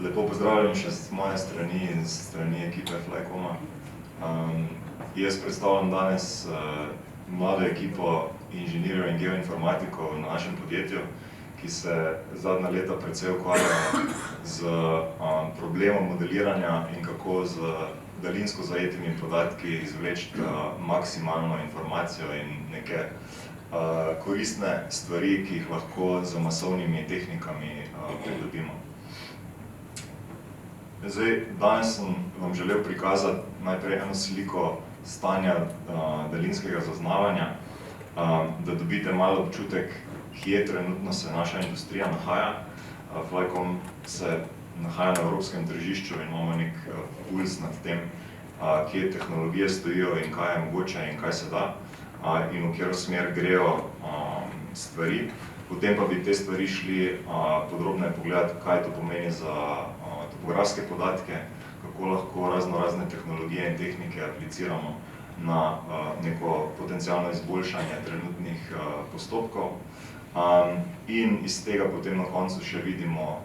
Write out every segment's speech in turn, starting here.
Lepo pozdravljeni še z moje strani in z strani ekipe Flycoma. Jaz predstavljam danes mlado ekipo inženirjev in geoinformatikov v našem podjetju, ki se zadnja leta precej ukvarja z problemom modeliranja in kako z daljinsko zajetimi podatki izvleči maksimalno informacijo in neke koristne stvari, ki jih lahko z masovnimi tehnikami pridobimo. Danes sem vam želel prikazati najprej eno sliko stanja daljinskega zaznavanja, da dobite malo občutek, kje trenutno se naša industrija nahaja. Flycom se nahaja na evropskem tržišču in imamo nek puls nad tem, kje tehnologije stojijo in kaj je mogoče in kaj se da in v katero smer grejo stvari. Potem pa bi te stvari šli podrobneje pogledati, kaj to pomeni za topografske podatke, kako lahko raznorazne tehnologije in tehnike apliciramo na neko potencialno izboljšanje trenutnih postopkov. In iz tega potem na koncu še vidimo,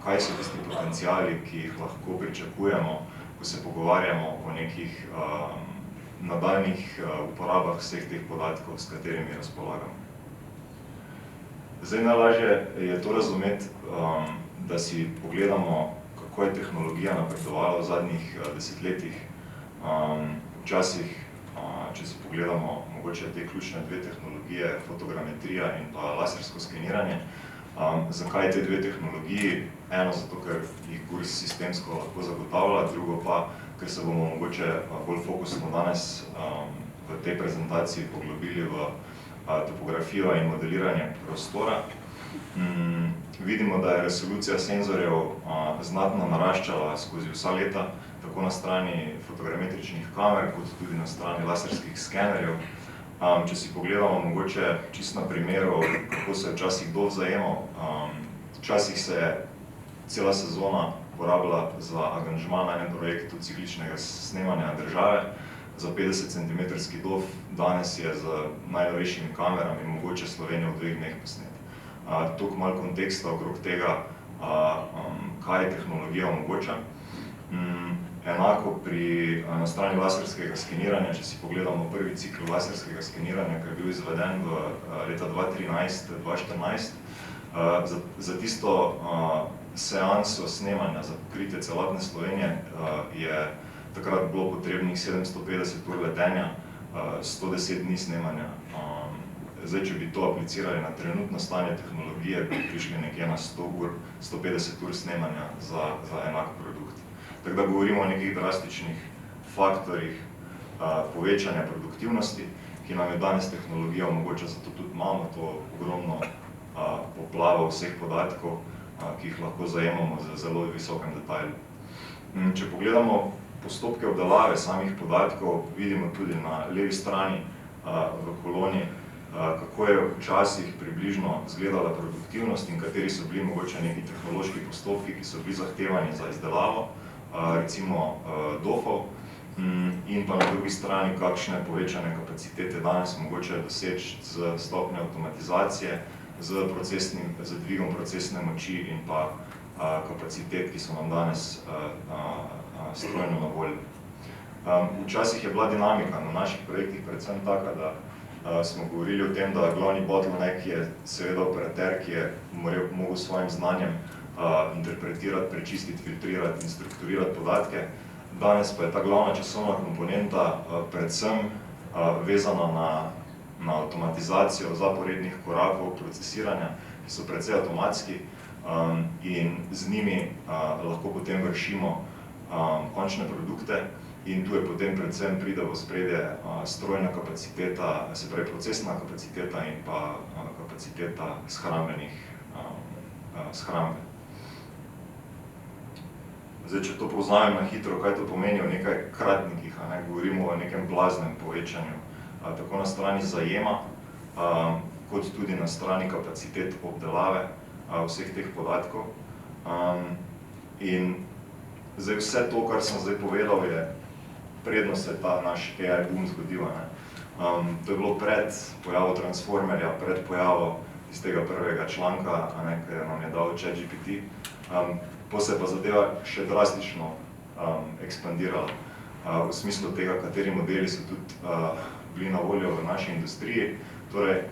kaj so tisti potenciali, ki jih lahko pričakujemo, ko se pogovarjamo o nekih nadaljnjih uporabah vseh teh podatkov, s katerimi razpolagamo. Najlažje je to razumeti, da si pogledamo, kako je tehnologija napredovala v zadnjih desetletjih. Včasih, če si pogledamo mogoče te ključne dve tehnologije, fotogrametrija in pa lasersko skeniranje. Zakaj te dve tehnologiji? Eno, zato ker jih GURS sistemsko lahko zagotavlja, drugo pa, ker se bomo mogoče bolj fokusno danes v tej prezentaciji poglobili v topografijo in modeliranje prostora. Vidimo, da je resolucija senzorjev znatno naraščala skozi vsa leta, tako na strani fotogrametričnih kamer, kot tudi na strani laserskih skenerjev. Če si pogledamo mogoče čisto na primeru, kako se je včasih dol zajemal, včasih se je cela sezona porabila za angažma na enem projektu cikličnega snemanja države, za 50-centimetrski DOF, danes je z najnovejšimi kamerami mogoče Slovenijo v 2 dneh posneti. Toliko malo konteksta okrog tega, kaj tehnologija omogoča. Enako na strani laserskega skeniranja, če si pogledamo prvi cikl laserskega skeniranja, ki je bil izveden v leta 2013-2014, za tisto seanso snemanja za pokritje celotne Slovenije je takrat bilo potrebnih 750 ur letenja, 110 dni snemanja. Če bi to aplicirali na trenutno stanje tehnologije, bi prišli nekje na 100 ur, 150 ur snemanja za enak produkt. Tako da govorimo o nekih drastičnih faktorjih povečanja produktivnosti, ki nam je danes tehnologija omogoča, zato tudi imamo to ogromno poplavo vseh podatkov, ki jih lahko zajemamo z zelo visokem detajlu. Če pogledamo postopke obdelave samih podatkov, vidimo tudi na levi strani v koloni, kako je včasih približno izgledala produktivnost in kateri so bili mogoče neki tehnološki postopki, ki so bili zahtevani za izdelavo, recimo DOF-ov, in pa na drugi strani, kakšne povečane kapacitete danes mogoče doseči z stopnjo avtomatizacije, z dvigom procesne moči in pa kapacitet, ki so nam danes strojno na voljo. Včasih je bila dinamika na naših projektih predvsem taka, da smo govorili o tem, da glavni bottleneck je seveda operater, ki je mogel s svojim znanjem interpretirati, prečistiti, filtrirati in strukturirati podatke. Danes pa je ta glavna časovna komponenta predvsem vezana na avtomatizacijo zaporednih korakov procesiranja, ki so precej avtomatski in z njimi lahko potem vršimo končne produkte in tu je potem predvsem pride v ospredje strojna kapaciteta, se pravi procesna kapaciteta in pa kapaciteta shrambe. Če to povzamem na hitro, kaj to pomeni v nekaj kratnikih, govorimo o nekem blaznem povečanju, tako na strani zajema, kot tudi na strani kapacitet obdelave vseh teh podatkov. In vse to, kar sem zdaj povedal, je predno se ta naš AI boom zgodil. To je bilo pred pojavo Transformerja, pred pojavo iz tega prvega članka, ki nam je dal ChatGPT. potem se pa zadeva še drastično ekspandirala v smislu tega, kateri modeli so tudi bili na voljo v naši industriji. Torej,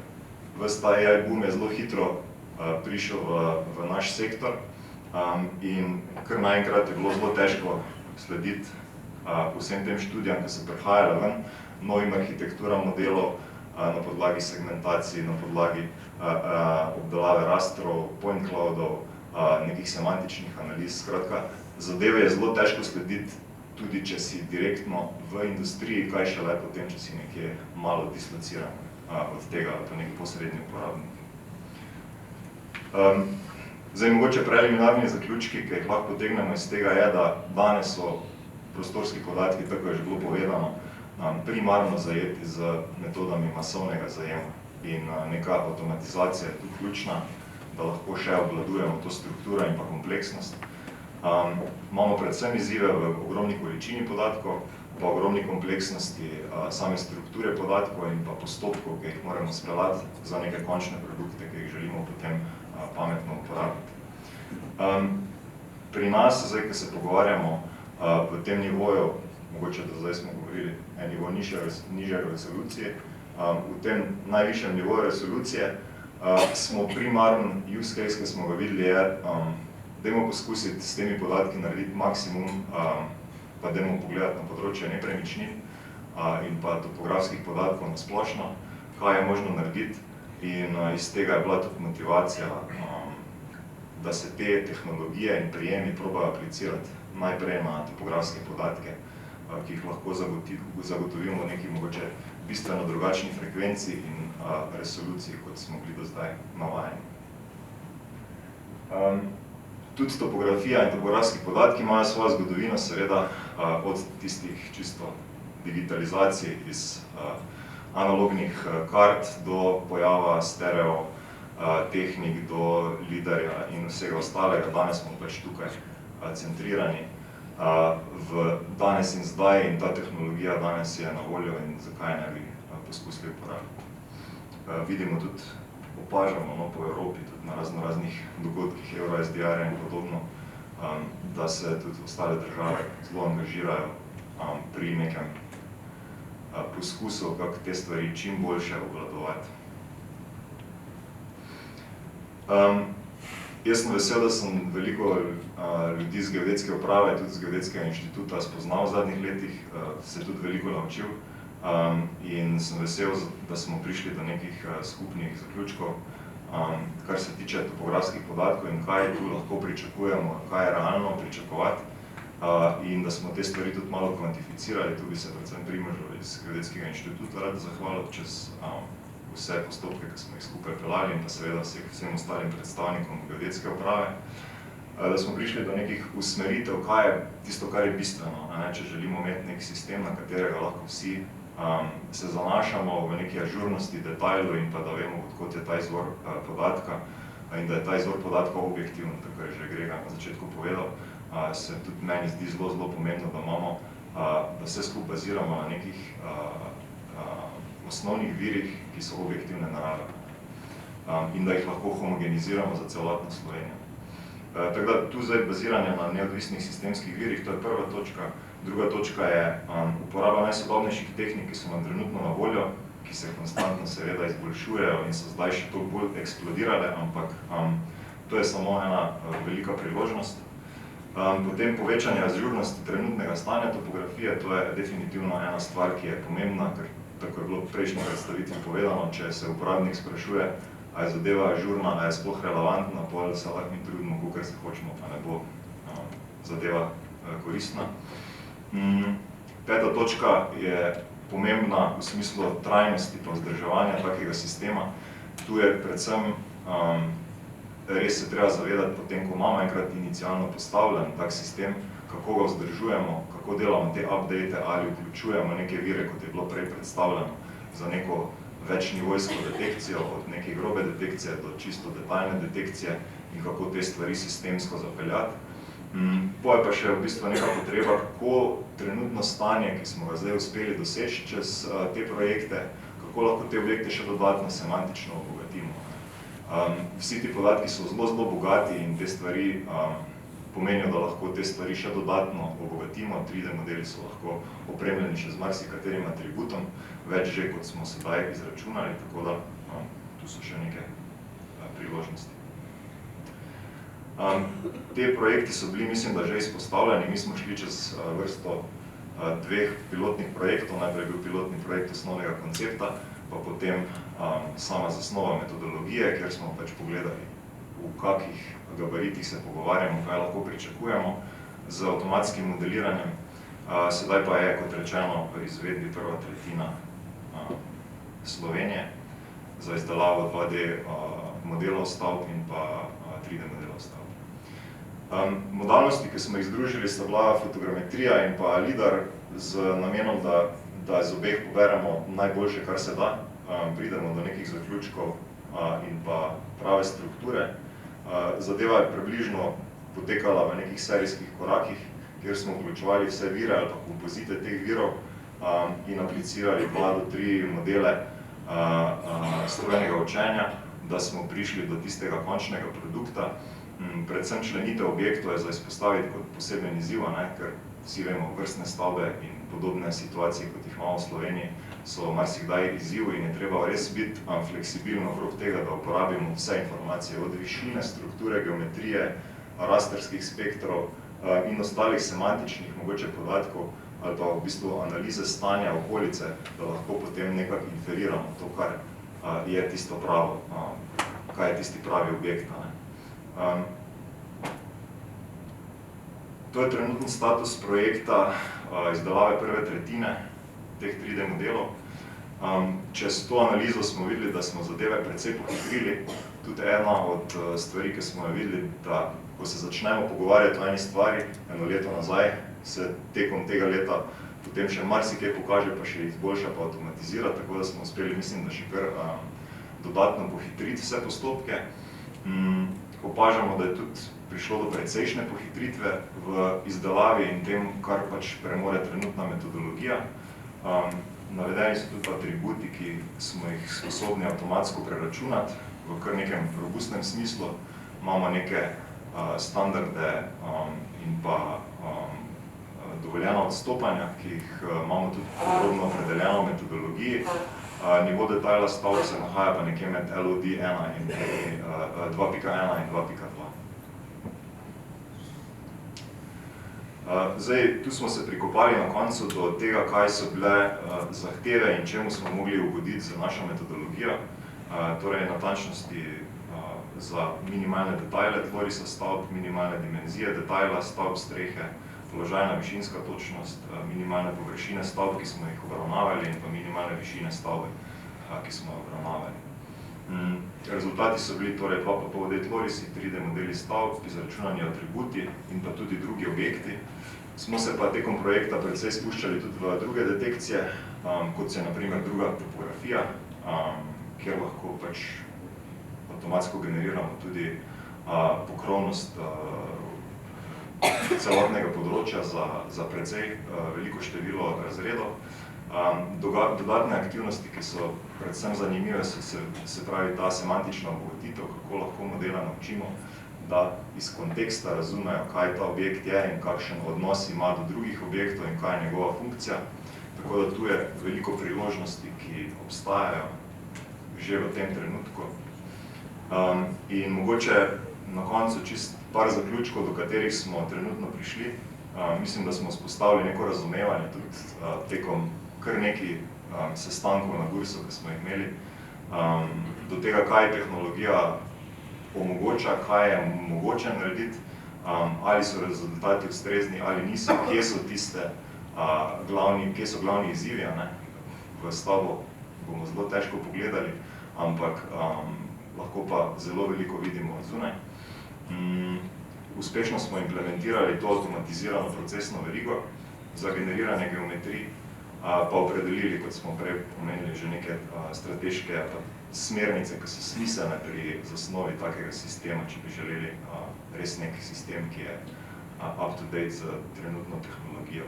ves ta AI boom je zelo hitro prišel v naš sektor in kar naenkrat je bilo zelo težko slediti vsem tem študijam, ki so prihajale ven, novim arhitekturam modelov na podlagi segmentacij, na podlagi obdelave rastrov, point cloudov, nekih semantičnih analiz. Skratka, zadeve je zelo težko slediti, tudi če si direktno v industriji, kaj šele potem, če si nekje malo dislociran od tega, ali pa nek posredni uporabnik. Zdaj, mogoče preliminarni zaključki, ki jih lahko potegnemo iz tega, je, da danes so prostorski podatki, tako je že bilo povedano, primarno zajeti z metodami masovnega zajema in neka avtomatizacija je tu ključna, da lahko še obvladujemo to strukturo in pa kompleksnost. Imamo predvsem izzive v ogromni količini podatkov, pa ogromni kompleksnosti same strukture podatkov in pa postopkov, ki jih moramo speljati za neke končne produkte, ki jih želimo potem pametno uporabiti. Pri nas, zdaj, ko se pogovarjamo v tem nivoju, mogoče do zdaj smo govorili en nivo nižje resolucije, v tem najvišjem nivoju resolucije smo primarni use case, ki smo ga videli, je, dajmo poskusiti s temi podatki narediti maksimum, pa dajmo pogledati na področje nepremičnin in pa topografskih podatkov na splošno, kaj je možno narediti in iz tega je bila tudi motivacija, da se te tehnologije in prijemi probajo aplicirati najprej na topografske podatke, ki jih lahko zagotovimo v neki mogoče bistveno drugačni frekvenci in resoluciji, kot smo bili do zdaj navajeni. Tudi topografija in topografski podatki imajo svojo zgodovino, seveda od tistih čisto digitalizacij iz analognih kart do pojava stereo tehnik, do lidarja in vsega ostalega. Danes smo pač tukaj centrirani v danes in zdaj in ta tehnologija danes je na voljo in zakaj ne bi poskusili uporabiti. Vidimo tudi, opažamo po Evropi, tudi na raznih dogodkih EuroSDR in podobno, da se tudi ostale države zelo angažirajo pri nekem poskusu, kako te stvari čim boljše obvladovati. Jaz sem vesel, da sem veliko ljudi z Geodetske uprave, tudi z Geodetskega inštituta spoznal v zadnjih letih, se tudi veliko naučil in sem vesel, da smo prišli do nekih skupnih zaključkov, kar se tiče topografskih podatkov in kaj tu lahko pričakujemo, kaj je realno pričakovati in da smo te stvari tudi malo kvantificirali. Tu bi se predvsem Primožu iz Geodetskega inštituta rad zahvalil čez vse postopke, ki smo jih skupaj pelali in pa seveda vsem ostalim predstavnikom Geodetske uprave, da smo prišli do nekih usmeritev, kaj je tisto, kar je bistveno, če želimo imeti nek sistem, na katerega lahko vsi se zanašamo v neki ažurnosti, detajlu in pa da vemo, odkot je ta izvor podatka in da je ta izvor podatkov objektiven, tako je že Grega na začetku povedal, se tudi meni zdi zelo pomembno, da imamo, da vse skupaj baziramo na nekih osnovnih virih, ki so objektivne narave in da jih lahko homogeniziramo za celotno Slovenijo. Tako da tu zdaj baziranje na neodvisnih sistemskih virih, to je prva točka. Druga točka je uporaba najsodobnejših tehnik, ki so nam trenutno na voljo, ki se konstantno seveda izboljšujejo in so zdaj še toliko bolj eksplodirale, ampak to je samo ena velika priložnost. Potem povečanje ažurnosti trenutnega stanja topografije, to je definitivno ena stvar, ki je pomembna, ker tako je bilo v prejšnji predstavitvi povedano, če se uporabnik sprašuje, a je zadeva ažurna, a je sploh relevantna, potem se lahko mi trudimo, kolikor se hočemo, pa ne bo zadeva koristna. Peta točka je pomembna v smislu trajnosti pa vzdrževanja takega sistema. Tu je predvsem res se treba zavedati, potem ko imamo enkrat inicialno postavljen tak sistem, kako ga vzdržujemo, kako delamo te update ali vključujemo neke vire, kot je bilo prej predstavljeno, za neko večnivojsko detekcijo, od neke grobe detekcije do čisto detaljne detekcije in kako te stvari sistemsko zapeljati. Potem je pa še v bistvu neka potreba, kako trenutno stanje, ki smo ga zdaj uspeli doseči čez te projekte, kako lahko te objekte še dodatno semantično obogatimo. Vsi ti podatki so zelo bogati in te stvari pomenijo, da lahko te stvari še dodatno obogatimo. 3D modeli so lahko opremljeni še z marsikaterim atributom, več že, kot smo sedaj izračunali, tako da tu so še neke priložnosti. Te projekti so bili, mislim, da že izpostavljeni. Mi smo šli čez vrsto dveh pilotnih projektov. Najprej je bil pilotni projekt osnovnega koncepta, pa potem sama zasnova metodologije, kjer smo pač pogledali, v kakih gabaritih se pogovarjamo, kaj lahko pričakujemo z avtomatskim modeliranjem. Sedaj pa je, kot rečeno, v izvedbi prva tretjina Slovenije za izdelavo 2D modelov stavb in pa 3D modelov stavb. Modalnosti, ki smo jih združili, sta bila fotogrametrija in pa LIDAR z namenom, da iz obeh poberemo najboljše, kar se da, pridemo do nekih zaključkov in pa prave strukture. Zadeva je približno potekala v nekih serijskih korakih, kjer smo vključevali vse vire ali pa kompozite teh virov in aplicirali 2 do 3 modele strojnega učenja, da smo prišli do tistega končnega produkta. Predvsem členitev objektov je za izpostaviti kot poseben izziv, ker vsi vemo, vrstne stavbe in podobne situacije, kot jih imamo v Sloveniji, so marsikdaj izziv in je treba res biti fleksibilno okrog tega, da uporabimo vse informacije od višine, strukture, geometrije, rasterskih spektrov in ostalih semantičnih mogoče podatkov ali pa v bistvu analize stanja okolice, da lahko potem nekako inferiramo to, kar je tisto pravo, kaj je tisti pravi objekt. To je trenutni status projekta izdelave prve tretjine teh 3D modelov. Čez to analizo smo videli, da smo zadeve precej pohitrili. Tudi ena od stvari, ki smo jo videli, da ko se začnemo pogovarjati o eni stvari, eno leto nazaj, se tekom tega leta potem še marsikaj pokaže, pa še izboljša, pa avtomatizira, tako da smo uspeli, mislim, da še kar dodatno pohitriti vse postopke. Opažamo, da je tudi prišlo do precejšnje pohitritve v izdelavi in tem, kar pač premore trenutna metodologija. Navedeni so tudi atributi, ki smo jih sposobni avtomatsko preračunati v kar nekem robustnem smislu. Imamo neke standarde in pa dovoljena odstopanja, ki jih imamo tudi podrobno opredeljeno v metodologiji. Nivo detajla stavb se nahaja pa nekje med LOD 2.1 in 2.2. Zdaj, tu smo se prikopali na koncu do tega, kaj so bile zahteve in čemu smo mogli ugoditi za našo metodologijo. Torej, natančnosti za minimalne detajle tvorisa stavb, minimalne dimenzije detajla stavb, strehe, položajna višinska točnost, minimalne površine stavb, ki smo jih obravnavali, in pa minimalne višine stavbe, ki smo jo obravnavali. Rezultati so bili torej 2,5D tvorisi, 3D modeli stavb, izračunani atributi in pa tudi drugi objekti. Smo se pa tekom projekta precej spuščali tudi v druge detekcije, kot se je na primer druga topografija, kjer lahko pač avtomatsko generiramo tudi pokrovnost celotnega področja za precej veliko število razredov. Dodatne aktivnosti, ki so predvsem zanimive, se pravi ta semantična obogatitev, kako lahko modela naučimo, da iz konteksta razumejo, kaj ta objekt je in kakšen odnos ima do drugih objektov in kaj je njegova funkcija. Tako da tu je veliko priložnosti, ki obstajajo že v tem trenutku. In mogoče na koncu čist par zaključkov, do katerih smo trenutno prišli. Mislim, da smo vzpostavili neko razumevanje tudi tekom kar nekaj sestankov na Gursu, ki smo jih imeli, do tega, kaj tehnologija omogoča, kaj je mogoče narediti, ali so rezultati ustrezni ali niso, kje so glavni izzivi. V stavbo bomo zelo težko pogledali, ampak lahko pa zelo veliko vidimo zunaj. Uspešno smo implementirali to avtomatizirano procesno verigo za generiranje geometrij, pa opredelili, kot smo prej omenili, že neke strateške smernice, ki so smiselne pri zasnovi takega sistema, če bi želeli res nek sistem, ki je up to date z trenutno tehnologijo.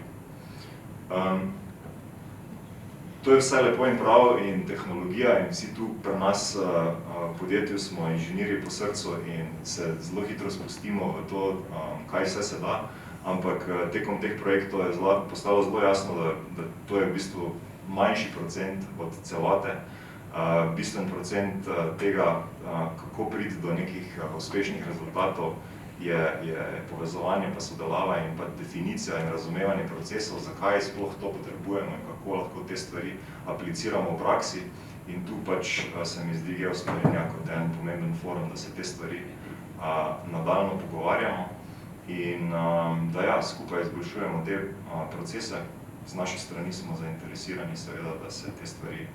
To je vse lepo in prav in tehnologija in vsi tu pri nas v podjetju smo inženirji po srcu in se zelo hitro spustimo v to, kaj vse se da, ampak tekom teh projektov je postalo zelo jasno, da to je v bistvu manjši procent od celote, bistven procent tega, kako priti do nekih uspešnih rezultatov, je povezovanje pa sodelava in pa definicija in razumevanje procesov, zakaj sploh to potrebujemo in kako lahko te stvari apliciramo v praksi. In tu pač se mi zdi Geosmerinja kot en pomemben forum, da se te stvari nadaljno pogovarjamo in da ja, skupaj izboljšujemo te procese. Z naše strani smo zainteresirani seveda, da se te stvari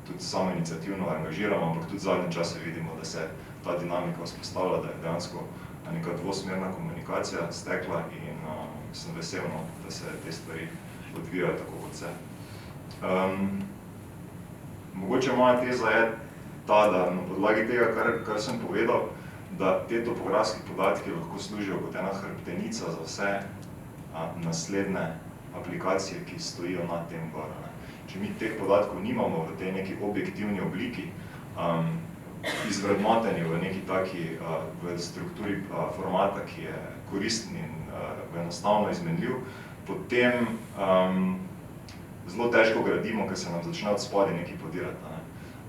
tudi samo iniciativno angažiramo, ampak tudi zadnje čase vidimo, da se ta dinamika vzpostavlja, da je dejansko neka dvosmerna komunikacija stekla in sem vesel, da se te stvari odvijajo tako kot se. Mogoče moja teza je ta, da na podlagi tega, kar sem povedal, da te topografski podatki lahko služijo kot ena hrbtenica za vse naslednje aplikacije, ki stojijo nad tem gor. Če mi teh podatkov nimamo v tej neki objektivni obliki, izvrednoteni v neki taki, v strukturi formata, ki je koristen in enostavno izmenljiv, potem zelo težko gradimo, ker se nam začne od spodaj nekaj podirati.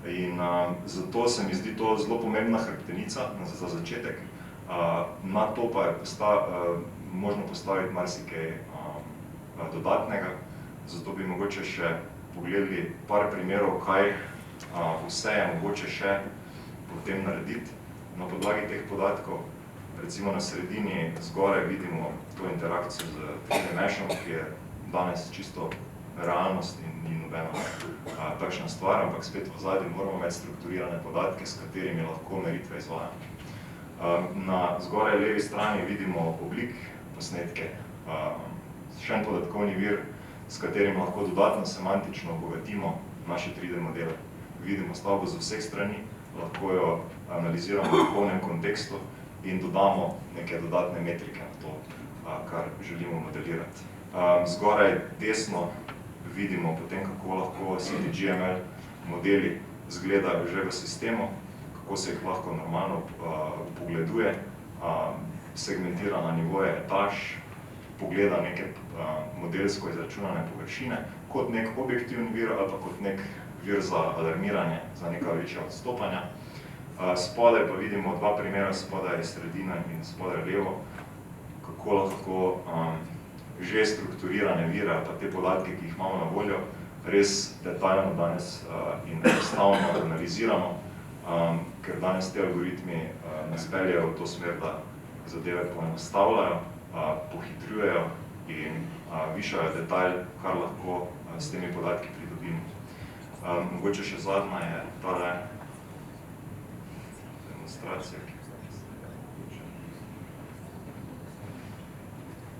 In zato se mi zdi to zelo pomembna hrbtenica za začetek. Na to pa je možno postaviti marsikaj dodatnega, zato bi mogoče še pogledali par primerov, kaj vse je mogoče še potem narediti na podlagi teh podatkov. Recimo na sredini zgoraj vidimo to interakcijo z 3D meshom, ki je danes čisto realnost in ni nobena takšna stvar, ampak spet v ozadju moramo imeti strukturirane podatke, s katerimi lahko meritve izvajamo. Na zgoraj levi strani vidimo oblik posnetke, še en podatkovni vir, s katerim lahko dodatno semantično obogatimo naše 3D modele. Vidimo stavbo z vseh strani, lahko jo analiziramo v polnem kontekstu in dodamo neke dodatne metrike na to, kar želimo modelirati. Zgoraj desno vidimo potem, kako lahko CTGML modeli izgledajo že v sistemu, kako se jih lahko normalno pogleduje, segmentira na nivoje etaž, pogleda neke modelsko izračunane površine kot nek objektivni vir ali pa kot nek vir za alarmiranje, za neka večja odstopanja. Spodaj pa vidimo dva primera, spodaj je sredina in spodaj levo, kako lahko že strukturirane vire ali pa te podatke, ki jih imamo na voljo, res detaljno danes in enostavno analiziramo, ker danes te algoritmi nas peljejo v to smer, da zadeve poenostavljajo, pohitrujejo in višajo detalj, kar lahko s temi podatki pridobimo. Mogoče še zadnja je tale demonstracija, ki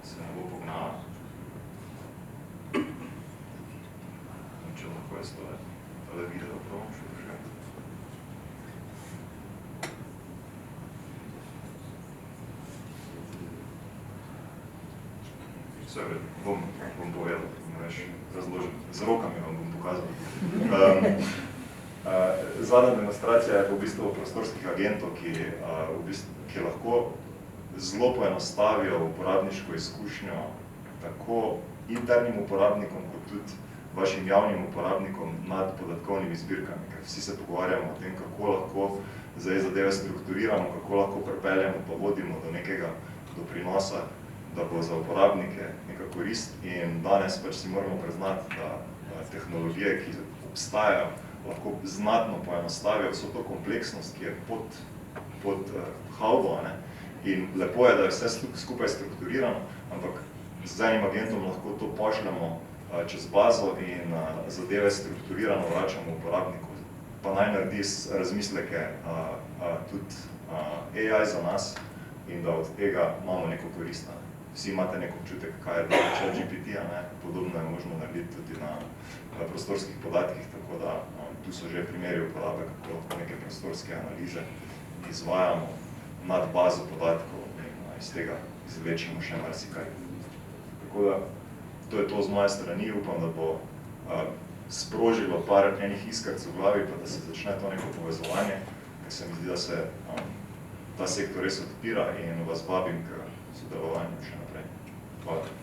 se ne bo pognala. Če lahko jaz tole video probam še vžeti. Vse bom povedal, razložil. Z rokami vam bom pokazal. Zadnja demonstracija je v bistvu prostorskih agentov, ki lahko zelo poenostavijo uporabniško izkušnjo tako internim uporabnikom, kot tudi vašim javnim uporabnikom nad podatkovnimi zbirkami, ker vsi se pogovarjamo o tem, kako lahko zdaj zadeve strukturiramo, kako lahko pripeljamo pa vodimo do nekega doprinosa, da bo za uporabnike neka korist in danes pač si moramo priznati, da tehnologije, ki obstajajo, lahko znatno poenostavijo vso to kompleksnost, ki je pod halbo, in lepo je, da je vse skupaj strukturirano, ampak z enim agentom lahko to pošljemo čez bazo in zadeve strukturirano vračamo uporabniku, pa naj naredi razmisleke tudi AI za nas in da od tega imamo neko korist. Vsi imate nek občutek, kaj je ChatGPT, podobno je možno narediti tudi na prostorskih podatkih, tako da tu so že primeri uporabe, kako lahko neke prostorske analize izvajamo nad bazo podatkov in iz tega izvlečimo še marsikaj. Tako da, to je to z moje strani, upam, da bo sprožilo par enih iskrc v glavi, pa da se začne to neko povezovanje, ker se mi zdi, da se ta sektor res odpira in vas vabim k sodelovanju še naprej. Hvala.